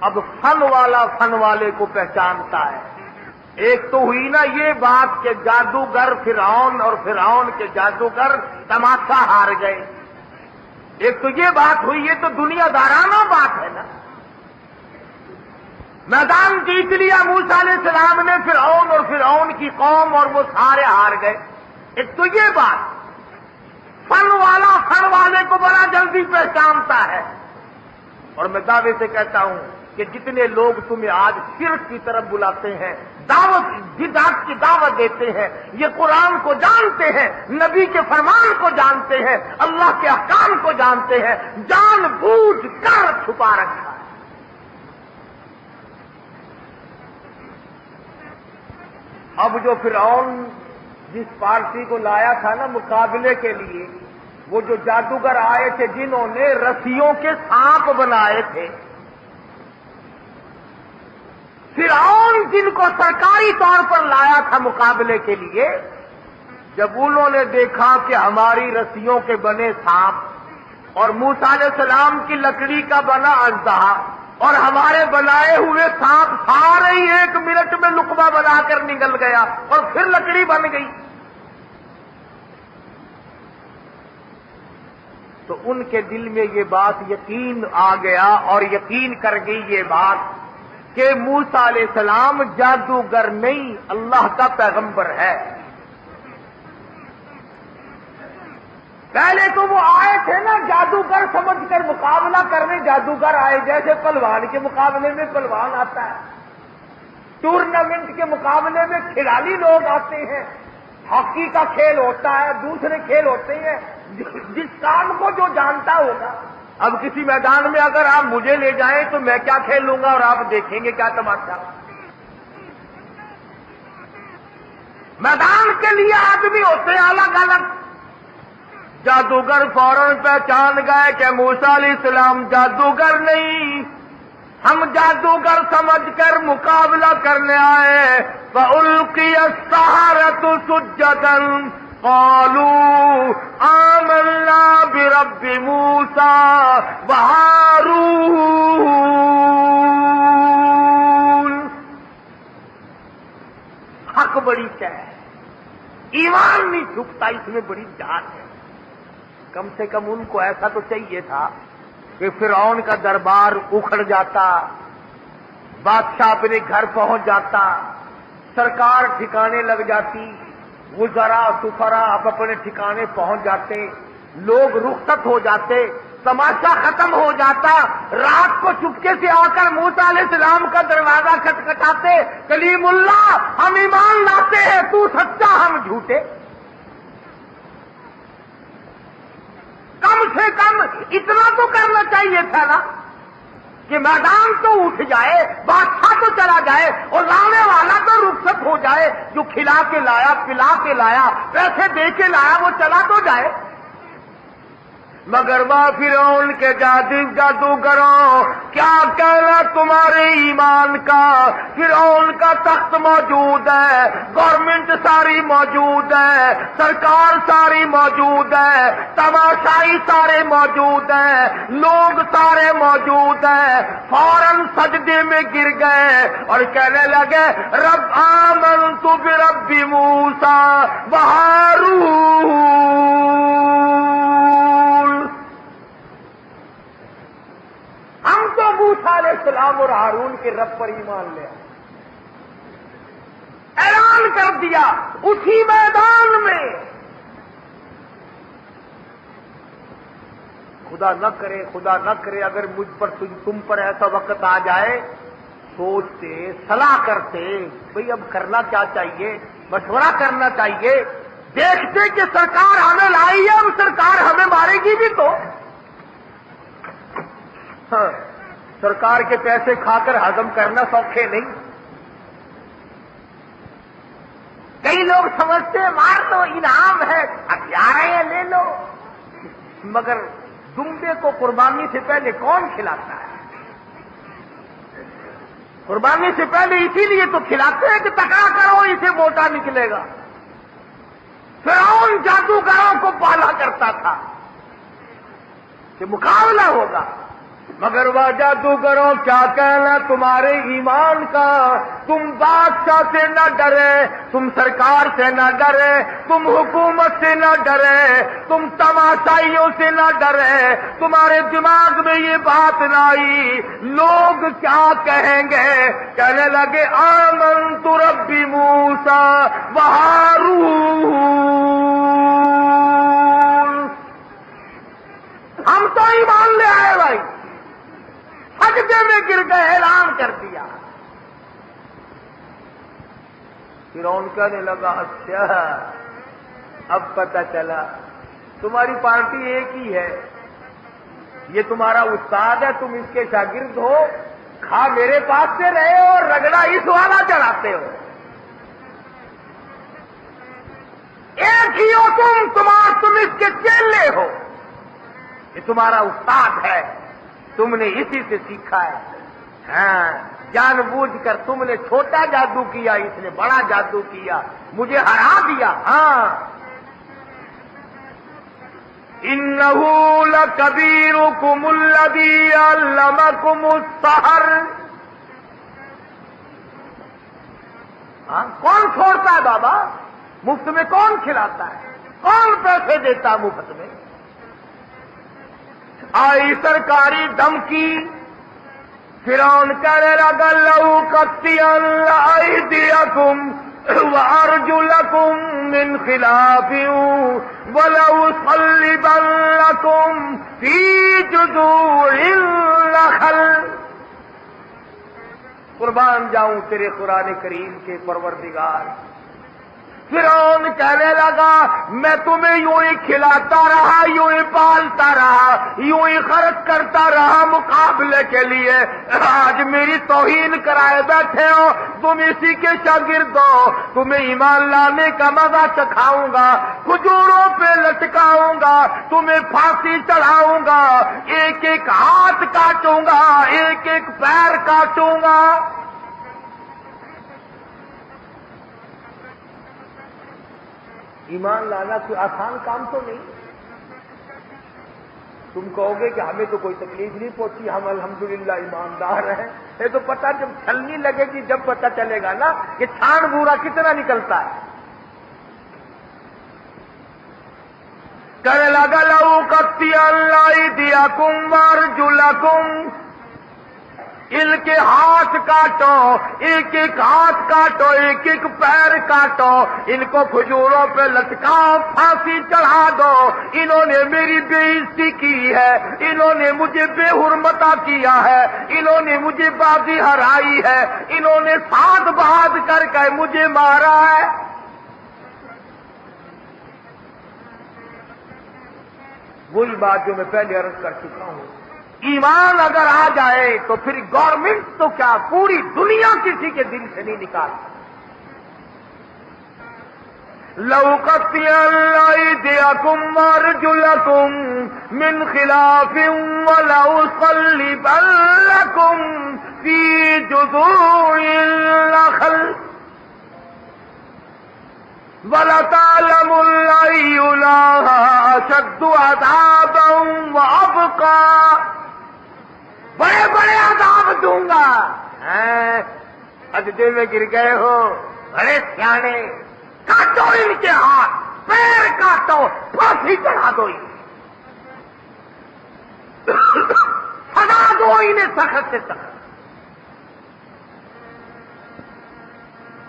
اب فن والا فن والے کو پہچانتا ہے۔ ایک تو ہوئی نا یہ بات کہ جادوگر فرعون اور فرعون کے جادوگر تماشا ہار گئے، ایک تو یہ بات ہوئی، یہ تو دنیا دارانہ بات ہے نا۔ میدان جیت لیا موسیٰ علیہ السلام نے فرعون اور فرعون کی قوم، اور وہ سارے ہار گئے۔ ایک تو یہ بات، فن والا فن والے کو بڑا جلدی پہچانتا ہے۔ اور میں دعوے سے کہتا ہوں کہ جتنے لوگ تمہیں آج شرک کی طرف بلاتے ہیں، دعوت بدعت کی دعوت دیتے ہیں، یہ قرآن کو جانتے ہیں، نبی کے فرمان کو جانتے ہیں، اللہ کے احکام کو جانتے ہیں، جان بوجھ کر چھپا رکھا ہے۔ اب جو فرعون جس پارٹی کو لایا تھا نا مقابلے کے لیے، وہ جو جادوگر آئے تھے جنہوں نے رسیوں کے سانپ بنائے تھے، فرعون جن کو سرکاری طور پر لایا تھا مقابلے کے لیے، جب انہوں نے دیکھا کہ ہماری رسیوں کے بنے سانپ اور موسیٰ علیہ السلام کی لکڑی کا بنا اژدہا اور ہمارے بنائے ہوئے سانپ سارے ہی 1 منٹ میں لقمہ بنا کر نگل گیا اور پھر لکڑی بن گئی، تو ان کے دل میں یہ بات یقین آ گیا اور یقین کر گئی یہ بات کہ موسیٰ علیہ السلام جادوگر نہیں، اللہ کا پیغمبر ہے۔ پہلے تو وہ آئے تھے نا جادوگر سمجھ کر مقابلہ کرنے، جادوگر آئے جیسے پہلوان کے مقابلے میں پہلوان آتا ہے، ٹورنامنٹ کے مقابلے میں کھلاڑی لوگ آتے ہیں، ہاکی کا کھیل ہوتا ہے، دوسرے کھیل ہوتے ہیں، جس کام کو جو جانتا ہوگا۔ اب کسی میدان میں اگر آپ مجھے لے جائیں تو میں کیا کھیل لوں گا اور آپ دیکھیں گے کیا تماشا۔ میدان کے لیے آدمی ہوتے ہیں الگ الگ۔ جادوگر فوراً پہچان گئے کہ موسیٰ علیہ السلام جادوگر نہیں، ہم جادوگر سمجھ کر مقابلہ کرنے آئے۔ فَأُلْقِيَ السَّحَرَةُ سُجَّدًا قالوا آمنا برب موسیٰ وہارون۔ حق بڑی شے ہے، ایمان نہیں جھکتا، اس میں بڑی جان ہے۔ کم سے کم ان کو ایسا تو چاہیے تھا کہ فرعون کا دربار اکھڑ جاتا، بادشاہ اپنے گھر پہنچ جاتا، سرکار ٹھکانے لگ جاتی، وزراء سفراء اب اپنے ٹھکانے پہنچ جاتے، لوگ رخصت ہو جاتے، تماشا ختم ہو جاتا، رات کو چپکے سے آ کر موسیٰ علیہ السلام کا دروازہ کھٹکھٹاتے، کلیم اللہ ہم ایمان لاتے ہیں، تو سچا ہم جھوٹے۔ کم سے کم اتنا تو کرنا چاہیے تھا نا کہ میدان تو اٹھ جائے، بادشاہ تو چلا جائے اور لانے والا تو رخصت ہو جائے، جو کھلا کے لایا، پلا کے لایا، پیسے دے کے لایا، وہ چلا تو جائے۔ مگر وہ فرعون کے جادوگروں کیا کہنا تمہارے ایمان کا؟ فرعون کا تخت موجود ہے، گورنمنٹ ساری موجود ہے، سرکار ساری موجود ہے، تماشائی سارے موجود ہیں، لوگ سارے موجود ہیں، فوراً سجدے میں گر گئے اور کہنے لگے رب آمنت برب موسیٰ وہارون۔ ہم تو موسیٰ علیہ السلام اور ہارون کے رب پر ایمان لے آئے۔ اعلان کر دیا اسی میدان میں، خدا نہ کرے اگر مجھ پر تم پر ایسا وقت آ جائے، سوچتے صلاح کرتے بھئی اب کرنا کیا چاہیے، مشورہ کرنا چاہیے، دیکھتے کہ سرکار ہمیں لائی ہے، اب سرکار ہمیں مارے گی بھی تو سرکار کے پیسے کھا کر ہضم کرنا سوکھے نہیں۔ کئی لوگ سمجھتے ہیں مار لو انعام ہے، ہتھیار ہے لے لو، مگر دمبے کو قربانی سے پہلے کون کھلاتا ہے؟ قربانی سے پہلے اسی لیے تو کھلاتے ہیں کہ تکڑا کرو اسے موٹا نکلے گا۔ فرعون جادوگروں کو پالا کرتا تھا کہ مقابلہ ہوگا، مگر وہ جادوگروں کیا کہنا تمہارے ایمان کا، تم بادشاہ سے نہ ڈرے، تم سرکار سے نہ ڈرے، تم حکومت سے نہ ڈرے، تم تماشائیوں سے نہ ڈرے، تمہارے دماغ میں یہ بات نہ آئی لوگ کیا کہیں گے۔ کہنے لگے آمنت ربی موسیٰ وہارون، ہم تو ایمان لے آئے بھائی، سجدے میں گر گئے، اعلان کر دیا۔ فرعون کہنے لگا اچھا اب پتہ چلا تمہاری پارٹی ایک ہی ہے، یہ تمہارا استاد ہے، تم اس کے شاگرد ہو، کھا میرے پاس سے رہے ہو اور رگڑا اس والا چڑھاتے ہو، ایک ہی ہو تم اس کے چیلے ہو، یہ تمہارا استاد ہے، تم نے اسی سے سیکھا ہے۔ ہاں جان بوجھ کر تم نے چھوٹا جادو کیا، اس نے بڑا جادو کیا، مجھے ہرا دیا۔ ہاں انہ لکبیرکم الذی علمکم السحر، کون چھوڑتا ہے بابا؟ مفت میں کون کھلاتا ہے؟ کون پیسے دیتا مفت میں؟ آئی سرکاری دھمکی، فرعون کہنے لگا لأقطعن أيديكم وأرجلكم من خلاف ولأصلبنكم في جذوع النخل۔ قربان جاؤں تیرے قرآن کریم کے پروردگار۔ فرعون کہنے لگا میں تمہیں یوں ہی کھلاتا رہا، یوں ہی پالتا رہا، یوں ہی خرچ کرتا رہا مقابلے کے لیے، آج میری توہین کرائے بیٹھے ہو، تم اسی کے شاگرد ہو، تمہیں ایمان لانے کا مزہ چکھاؤں گا، کھجوروں پہ لٹکاؤں گا، تمہیں پھانسی چڑھاؤں گا، ایک ایک ہاتھ کاٹوں گا، ایک ایک پیر کاٹوں گا۔ ایمان لانا کوئی آسان کام تو نہیں۔ تم کہو گے کہ ہمیں تو کوئی تکلیف نہیں پہنچی، ہم الحمدللہ ایماندار ہیں، یہ تو پتہ جب چھلنی لگے گی جب پتہ چلے گا نا کہ چھان بورا کتنا نکلتا ہے۔ کہنے لگا لأقطعن أيديكم وأرجلكم، ان کے ہاتھ کاٹو، ایک ایک ہاتھ کاٹو، ایک ایک پیر کاٹو، ان کو کھجوروں پہ لٹکاؤ، پھانسی چڑھا دو، انہوں نے میری بے عزتی کی ہے، انہوں نے مجھے بے حرمتا کیا ہے، انہوں نے مجھے بازی ہرائی ہے، انہوں نے ساتھ بہاد کر کے مجھے مارا ہے۔ وہی بات جو میں پہلے عرض کر چکا ہوں، ایمان اگر آ جائے تو پھر گورنمنٹ تو کیا پوری دنیا کسی کے دل سے نہیں نکالتی۔ لأقطعن أيديكم وأرجلكم من خلاف ولأصلبنكم في جذوع النخل وَلَتَعْلَمُنَّ أَيُّنَا أَشَدُّ عَذَابًا وَأَبْقَىٰ، بڑے بڑے عذاب دوں گا۔ سجدے میں گر گئے ہو، بڑے سیانے، کاٹو ان کے ہاتھ پیر کاٹو، پھانسی چڑھا دو، سزا دو انہیں سخت سے سخت۔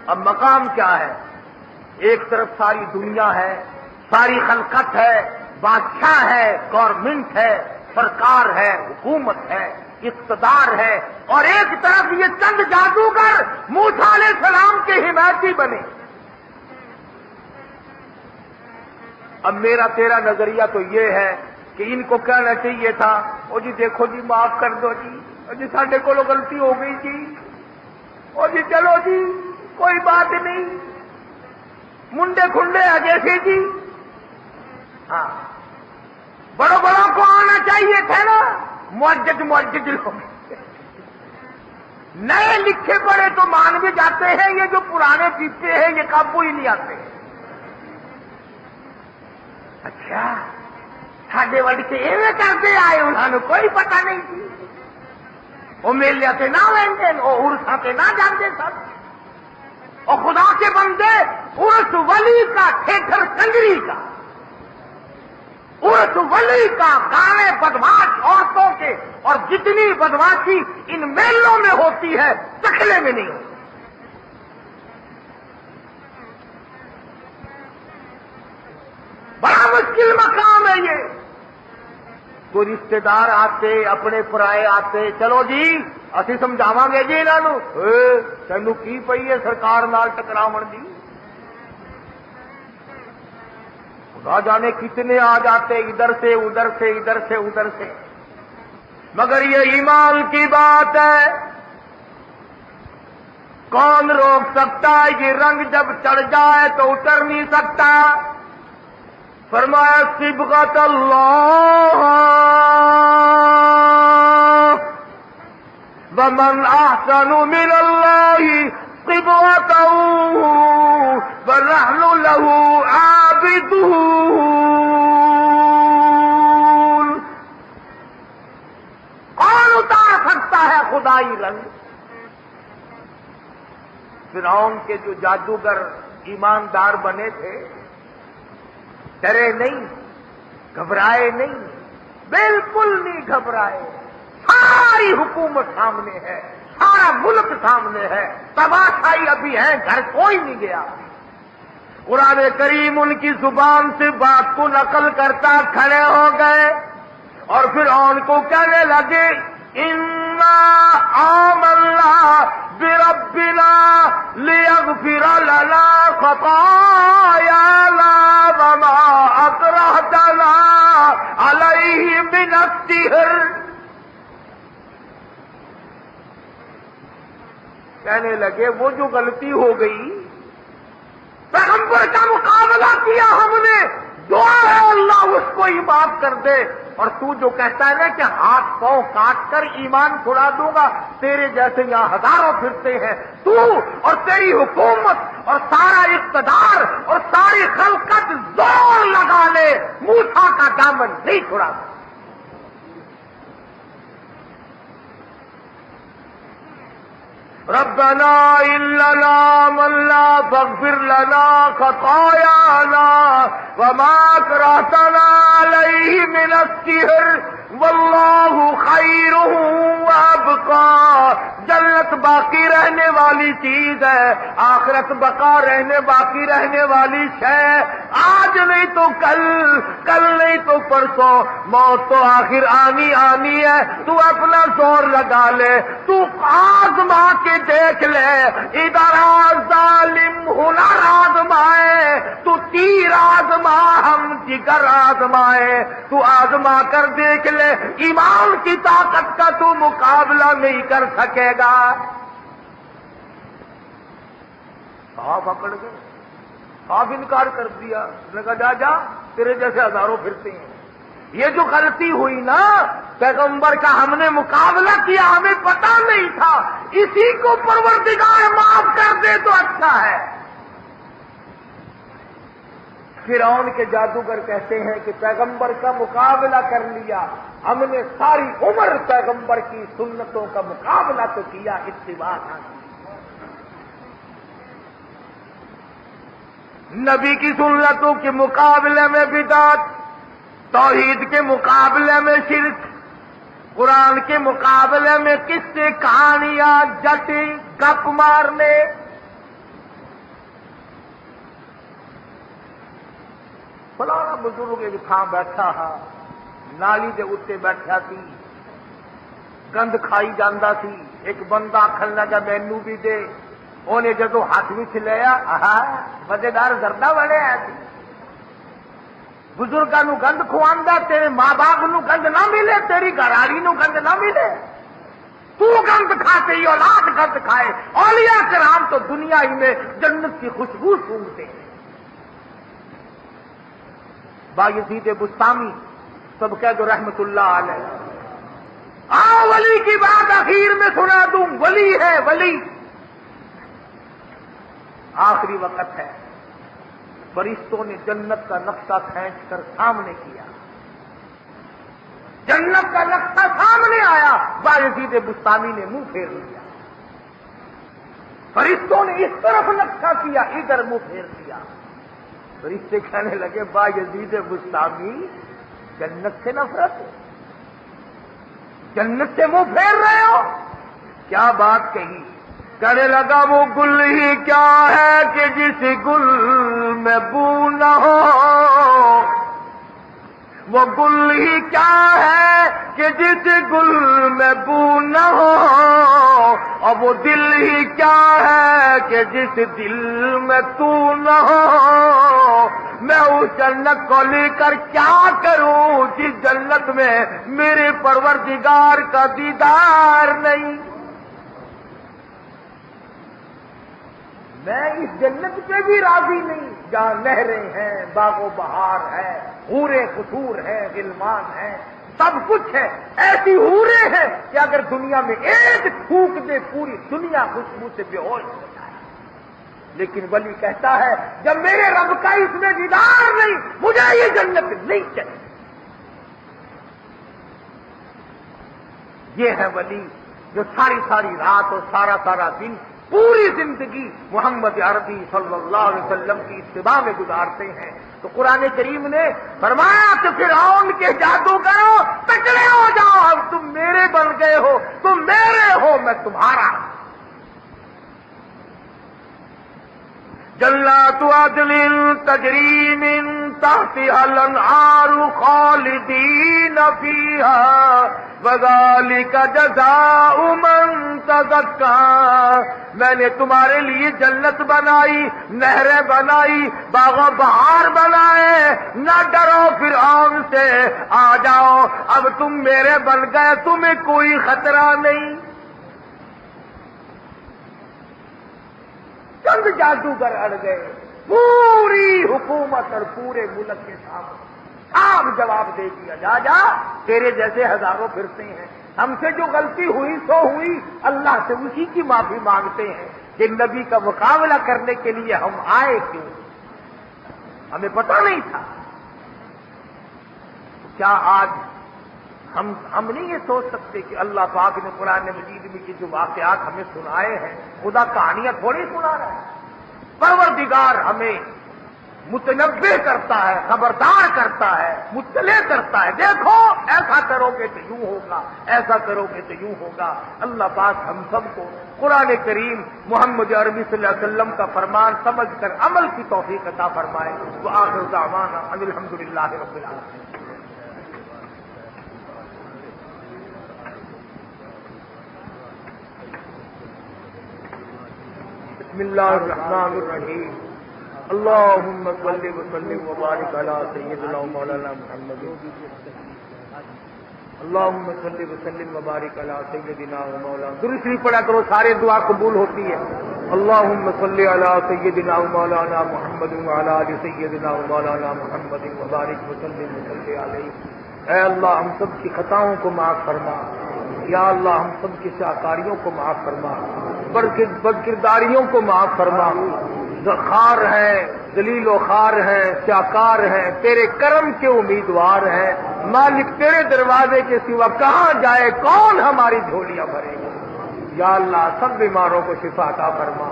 اب مقام کیا ہے؟ ایک طرف ساری دنیا ہے، ساری خلقت ہے، بادشاہ ہے، گورنمنٹ ہے، سرکار ہے، حکومت ہے، اقتدار ہے، اور ایک طرف یہ چند جادوگر موسیٰ علیہ السلام کے حمایتی بنے. اب میرا تیرا نظریہ تو یہ ہے کہ ان کو کہنا چاہیے تھا او جی دیکھو جی معاف کر دو جی، او جی ساڈے کو غلطی ہو گئی جی، او جی چلو جی کوئی بات نہیں، منڈے کھنڈے آگے سے جی. ہاں بڑوں بڑوں کو آنا چاہیے تھا نا، معجج لوگ نئے لکھے پڑے تو مان بھی جاتے ہیں، یہ جو پرانے پیتے ہیں یہ قابو ہی نہیں آتے. اچھا ساڈے وڈ کے ایویں کرتے آئے، انہوں نے کوئی پتہ نہیں تھی. وہ میلے سے نہ لیں وہ عرساں سے نہ جانتے سب. اور خدا کے بندے عرس ولی کا ٹھیکر کنجری کا، عرس ولی کا گانے بدماش عورتوں کے، اور جتنی بدماشی ان میلوں میں ہوتی ہے چکھلے میں نہیں ہوتی. بڑا مشکل مقام ہے یہ. کوئی رشتے دار آتے، اپنے پرائے آتے، چلو جی اسی سمجھاواں گے جی انہوں تینوں کی پئی ہے سرکار نال ٹکراون دی. خدا جانے کتنے آ جاتے ادھر سے ادھر سے ادھر سے ادھر سے. مگر یہ ایمان کی بات ہے، کون روک سکتا ہے؟ یہ رنگ جب چڑھ جائے تو اتر نہیں سکتا. فرمایا صبغت اللہ ومن احسن من اللہ صبغتا ونحن له عابدون. کون اتار سکتا ہے خدائی رنگ؟ فرعون کے جو جادوگر ایماندار بنے تھے ڈرے نہیں، گھبرائے نہیں، بالکل نہیں گھبرائے. ساری حکومت سامنے ہے، سارا ملک سامنے ہے، تباہی ابھی ہے، گھر کوئی نہیں گیا. قرآن کریم ان کی زبان سے بات کو نقل کرتا کھڑے ہو گئے اور پھر ان کو کہنے لگے انا آمنا بربنا لیغفر لنا خطایانا وما اکرہتنا علیہ من السحر. کہنے لگے وہ جو غلطی ہو گئی، پیغمبر کا مقابلہ کیا ہم نے، دعا ہے اللہ اس کو ہی معاف کر دے. اور تو جو کہتا ہے نا کہ ہاتھ پاؤں کاٹ کر ایمان چھڑا دوں گا، تیرے جیسے یہاں ہزاروں پھرتے ہیں، تو اور تیری حکومت اور سارا اقتدار اور ساری خلقت زور لگا لے، موسیٰ کا دامن نہیں چھڑا. ربنا اننا آمنا فاغفر لنا خطايانا وما اكرهتنا عليه من السحر واللہ خیر وابقى. جنت باقی رہنے والی چیز ہے، آخرت بقا رہنے باقی رہنے والی شے. آج نہیں تو کل، کل نہیں تو پرسوں، موت تو آخر آنی آنی ہے. تو اپنا زور لگا لے، تو آزما کے دیکھ لے. ادھر ظالم ہنر آزمائے، تو تیر آزما ہم جگر آزمائے. تو آزما کر دیکھ لے، ایمان کی طاقت کا تو مقابلہ نہیں کر سکے گا. آپ پکڑ گئے، آپ انکار کر دیا. اس نے کہا جا جا، تیرے جیسے ہزاروں پھرتے ہیں. یہ جو غلطی ہوئی نا، پیغمبر کا ہم نے مقابلہ کیا، ہمیں پتہ نہیں تھا. اسی کو پروردگار معاف کر دے تو اچھا ہے. فرعون کے جادوگر کہتے ہیں کہ پیغمبر کا مقابلہ کر لیا، ہم نے ساری عمر پیغمبر کی سنتوں کا مقابلہ تو کیا، اتباع نہ کی. نبی کی سنتوں کے مقابلے میں بدعت، توحید کے مقابلے میں شرک، قرآن کے مقابلے میں قصے کہانیاں جٹی گپ مارنے. فلانا بزرگ ایک تھا بیٹھا ہا، نالی دے اتنے بیٹھا سی، گند کھائی جاندہ سی، ایک بندہ آکھن لگا مینوں بھی دے، انہیں جدو ہاتھ وچ لیا مزیدار زردہ بڑے آئے تھے، بزرگوں گند کھواندا، تیرے ماں باپ نو گند نہ ملے، تیری گھرالی نو گند نہ ملے، تو گند کھاتے ہی اولاد گند کھائے۔ اولیاء کرام تو دنیا ہی میں جنت کی خوشبو سونگتے ہیں۔ بایزید بستامی سب کہہ دو رحمت اللہ علیہ۔ آؤ ولی کی بات اخیر میں سنا دوں، ولی ہے ولی، آخری وقت ہے، فرشتوں نے جنت کا نقشہ کھینچ کر سامنے کیا، جنت کا نقشہ سامنے آیا، بایزید بستامی نے منہ پھیر لیا، فرشتوں نے اس طرف نقشہ کیا، ادھر منہ پھیر دیا، فرشتے کہنے لگے بایزید بستامی جنت سے نفرت ہے، جنت سے منہ پھیر رہے ہو، کیا بات کہی؟ کہنے لگا وہ گل ہی کیا ہے کہ جس گل میں بو نہ ہو، وہ گل ہی کیا ہے کہ جس گل میں بو نہ ہو، اور وہ دل ہی کیا ہے کہ جس دل میں تو نہ ہو، میں اس جنت کو لے کر کیا کروں جس جنت میں میرے پروردگار کا دیدار نہیں، میں اس جنت پہ بھی راضی نہیں جہاں نہریں ہیں، باغ و بہار ہے، حوریں قصور ہیں، غلمان ہیں، سب کچھ ہے، ایسی حوریں ہیں کہ اگر دنیا میں ایک تھوک دے پوری دنیا خوشبو سے بے ہوش ہو جائے، لیکن ولی کہتا ہے جب میرے رب کا اس میں دیدار نہیں مجھے یہ جنت نہیں چاہیے۔ یہ ہے ولی جو ساری ساری رات اور سارا سارا دن پوری زندگی محمد عربی صلی اللہ علیہ وسلم کی اتباع میں گزارتے ہیں۔ تو قرآن کریم نے فرمایا کہ فرعون کے جادوگروں تکڑے ہو جاؤ، اب تم میرے بن گئے ہو، تم میرے ہو میں تمہارا۔ جنات عدن تجری من تحتها الانہار خالدین فیہا وذالک جزاء من تزکیٰ، میں نے تمہارے لیے جنت بنائی، نہریں بنائی، باغ و بہار بنائے، نہ ڈرو فرعون سے، آ جاؤ اب تم میرے بن گئے، تمہیں کوئی خطرہ نہیں۔ چند جادوگر اڑ گئے، پوری حکومت اور پورے ملک کے سامنے صاف جواب دے دیا، جا جا تیرے جیسے ہزاروں پھرتے ہیں، ہم سے جو غلطی ہوئی سو ہوئی، اللہ سے اسی کی معافی مانگتے ہیں کہ نبی کا مقابلہ کرنے کے لیے ہم آئے کیوں، ہمیں پتہ نہیں تھا۔ کیا آج ہم نہیں یہ سوچ سکتے کہ اللہ پاک نے قرآن مجید میں کی جو واقعات ہمیں سنائے ہیں، خدا کہانیاں تھوڑی سنا رہا ہے، پروردگار ہمیں متنبہ کرتا ہے، خبردار کرتا ہے، مطلع کرتا ہے، دیکھو ایسا کرو گے تو یوں ہوگا، ایسا کرو گے تو یوں ہوگا۔ اللہ پاک ہم سب کو قرآن کریم محمد عربی صلی اللہ علیہ وسلم کا فرمان سمجھ کر عمل کی توفیق عطا فرمائے۔ وآخر دعوانا ان الحمدللہ رب العالمین۔ بسم اللہ الرحمن الرحیم، اللہم صلی وسلم وبارک علی سیدنا مولانا محمد، اللہم صلی وسلم وبارک علی سیدنا مولانا، درود شریف پڑھا کرو، سارے دعا قبول ہوتی ہے۔ اللہم صلی علی سیدنا مولانا محمد وعلی آل سیدنا مولانا محمد وبارک وسلم وصلی علیہ۔ اے اللہ ہم سب کی خطاؤں کو معاف فرما، یا اللہ ہم سب کی شاکاریوں کو معاف فرما، بدکرداریوں کو معاف فرما، خار ہیں، ذلیل و خوار ہیں، شاکار ہیں، تیرے کرم کے امیدوار ہیں، مالک تیرے دروازے کے سوا کہاں جائے، کون ہماری جھولیاں بھرے گا، یا اللہ سب بیماروں کو شفا عطا فرما۔